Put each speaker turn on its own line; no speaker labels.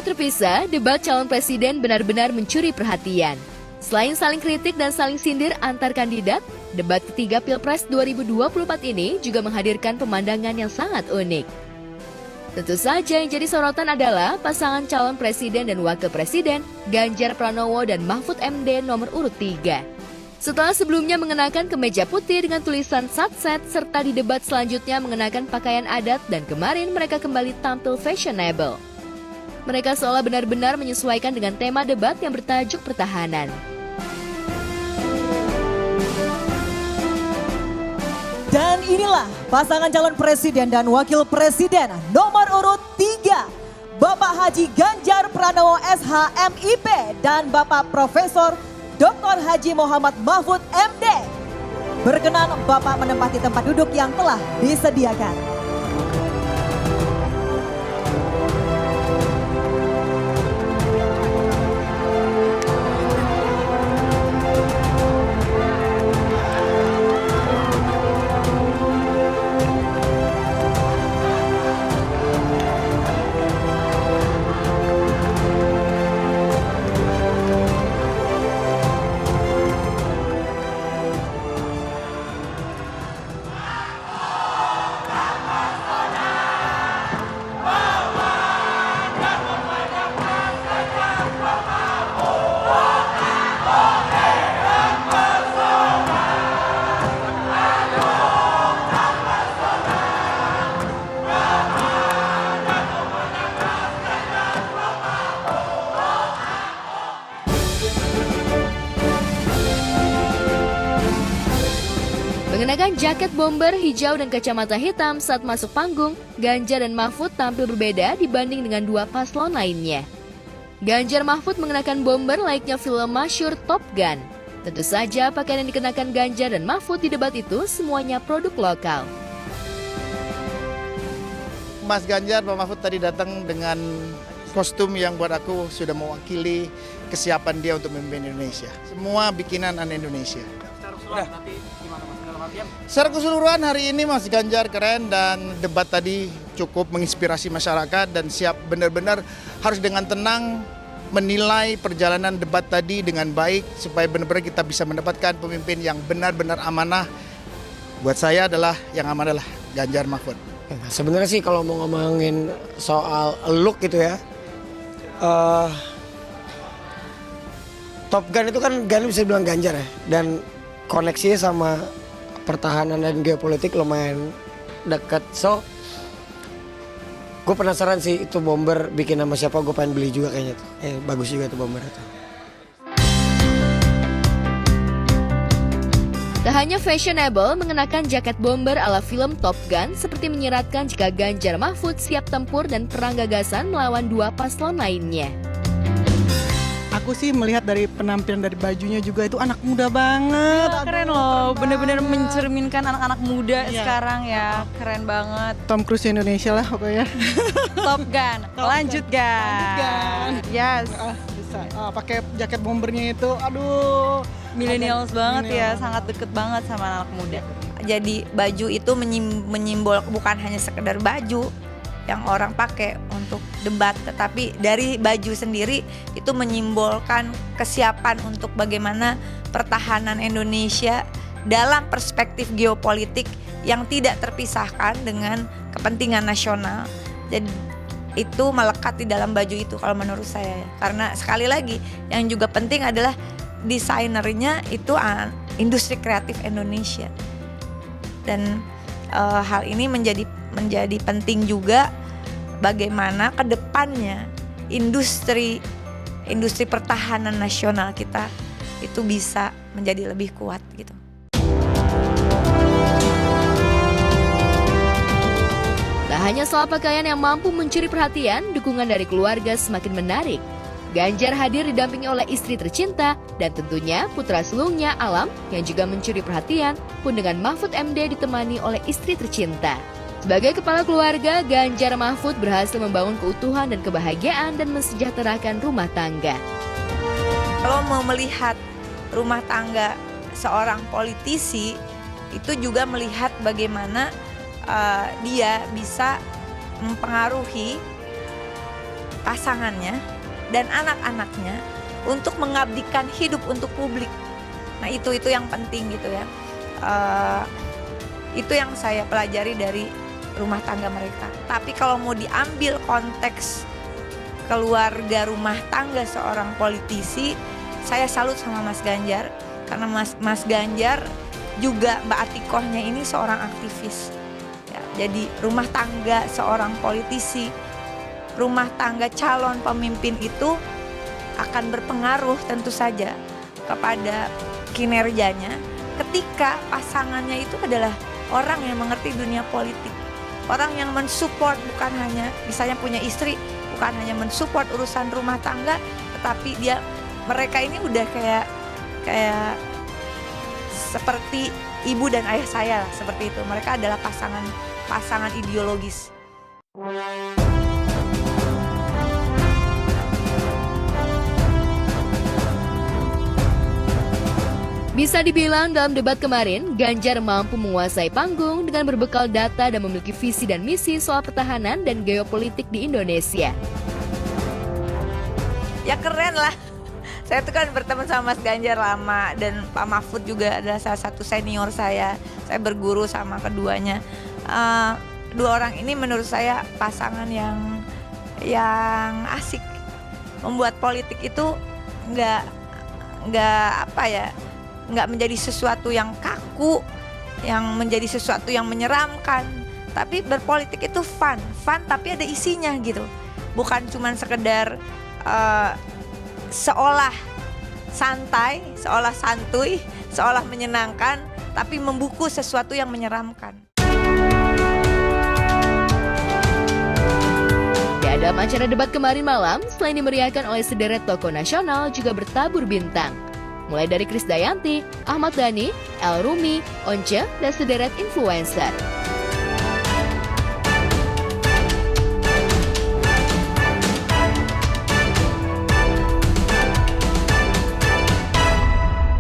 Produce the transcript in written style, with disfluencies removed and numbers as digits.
Tak terpisah, debat calon presiden benar-benar mencuri perhatian. Selain saling kritik dan saling sindir antar kandidat, debat ketiga Pilpres 2024 ini juga menghadirkan pemandangan yang sangat unik. Tentu saja yang jadi sorotan adalah pasangan calon presiden dan wakil presiden Ganjar Pranowo dan Mahfud MD nomor urut 3. Setelah sebelumnya mengenakan kemeja putih dengan tulisan Satset serta di debat selanjutnya mengenakan pakaian adat dan kemarin mereka kembali tampil fashionable. Mereka seolah benar-benar menyesuaikan dengan tema debat yang bertajuk pertahanan.
Dan inilah pasangan calon presiden dan wakil presiden nomor urut 3. Bapak Haji Ganjar Pranowo SH.MIP dan Bapak Profesor Dr. Haji Muhammad Mahfud MD. Berkenan Bapak menempati tempat duduk yang telah disediakan.
Mengenakan jaket bomber hijau dan kacamata hitam saat masuk panggung, Ganjar dan Mahfud tampil berbeda dibanding dengan dua paslon lainnya. Ganjar Mahfud mengenakan bomber layaknya film masyhur Top Gun. Tentu saja pakaian yang dikenakan Ganjar dan Mahfud di debat itu semuanya produk lokal.
Mas Ganjar, Pak Mahfud tadi datang dengan kostum yang buat aku sudah mewakili kesiapan dia untuk memimpin Indonesia. Semua bikinan anak Indonesia. Secara keseluruhan hari ini Mas Ganjar keren dan debat tadi cukup menginspirasi masyarakat dan siap benar-benar harus dengan tenang menilai perjalanan debat tadi dengan baik supaya benar-benar kita bisa mendapatkan pemimpin yang benar-benar amanah. Buat saya adalah yang amanah adalah Ganjar Mahfud.
Sebenarnya sih kalau mau ngomongin soal look gitu ya, Top Gun itu kan bisa bilang Ganjar ya, dan koneksinya sama pertahanan dan geopolitik lumayan dekat. So, gue penasaran sih itu bomber bikin nama siapa, gue pengen beli juga kayaknya tuh. Bagus juga tuh bomber itu.
Tak hanya fashionable mengenakan jaket bomber ala film Top Gun seperti menyiratkan jika Ganjar Mahfud siap tempur dan perang gagasan melawan dua paslon lainnya.
Aku sih melihat dari penampilan dari bajunya juga itu anak muda banget.
Keren loh, bener-bener mencerminkan anak-anak muda sekarang ya, keren banget.
Tom Cruise Indonesia lah pokoknya.
Top Gun, lanjut Gun. Yes.
Bisa. Pakai jaket bombernya itu, aduh.
Millennials banget ya, sangat deket banget sama anak muda.
Jadi baju itu menyimbol bukan hanya sekedar baju yang orang pakai untuk debat, tetapi dari baju sendiri itu menyimbolkan kesiapan untuk bagaimana pertahanan Indonesia dalam perspektif geopolitik yang tidak terpisahkan dengan kepentingan nasional. Jadi itu melekat di dalam baju itu kalau menurut saya ya. Karena sekali lagi yang juga penting adalah desainernya itu industri kreatif Indonesia. Dan hal ini menjadi penting juga bagaimana ke depannya industri pertahanan nasional kita itu bisa menjadi lebih kuat gitu.
Tak hanya soal pakaian yang mampu mencuri perhatian, dukungan dari keluarga semakin menarik. Ganjar hadir didampingi oleh istri tercinta dan tentunya putra sulungnya Alam yang juga mencuri perhatian pun dengan Mahfud MD ditemani oleh istri tercinta. Sebagai kepala keluarga, Ganjar Mahfud berhasil membangun keutuhan dan kebahagiaan dan mensejahterakan rumah tangga.
Kalau mau melihat rumah tangga seorang politisi, itu juga melihat bagaimana dia bisa mempengaruhi pasangannya dan anak-anaknya untuk mengabdikan hidup untuk publik. Nah itu yang penting gitu ya. Itu yang saya pelajari dari rumah tangga mereka. Tapi kalau mau diambil konteks keluarga rumah tangga seorang politisi, saya salut sama Mas Ganjar. Karena Mas Ganjar juga Mbak Atikohnya ini seorang aktivis. Ya, jadi rumah tangga seorang politisi, rumah tangga calon pemimpin itu akan berpengaruh tentu saja kepada kinerjanya ketika pasangannya itu adalah orang yang mengerti dunia politik. Orang yang mensupport, bukan hanya misalnya punya istri, bukan hanya mensupport urusan rumah tangga, tetapi mereka ini udah kayak seperti ibu dan ayah saya lah, seperti itu. Mereka adalah pasangan ideologis.
Bisa dibilang dalam debat kemarin, Ganjar mampu menguasai panggung dengan berbekal data dan memiliki visi dan misi soal pertahanan dan geopolitik di Indonesia.
Ya keren lah. Saya tuh kan berteman sama Mas Ganjar lama dan Pak Mahfud juga adalah salah satu senior saya. Saya berguru sama keduanya. Dua orang ini menurut saya pasangan yang asik. Membuat politik itu nggak menjadi sesuatu yang kaku, yang menjadi sesuatu yang menyeramkan. Tapi berpolitik itu fun tapi ada isinya gitu. Bukan cuma sekedar seolah santai, seolah santuy, seolah menyenangkan, tapi membuku sesuatu yang menyeramkan.
Dalam acara debat kemarin malam, selain dimeriahkan oleh sederet tokoh nasional, juga bertabur bintang. Mulai dari Krisdayanti, Ahmad Dhani, El Rumi, Once, dan sederet influencer.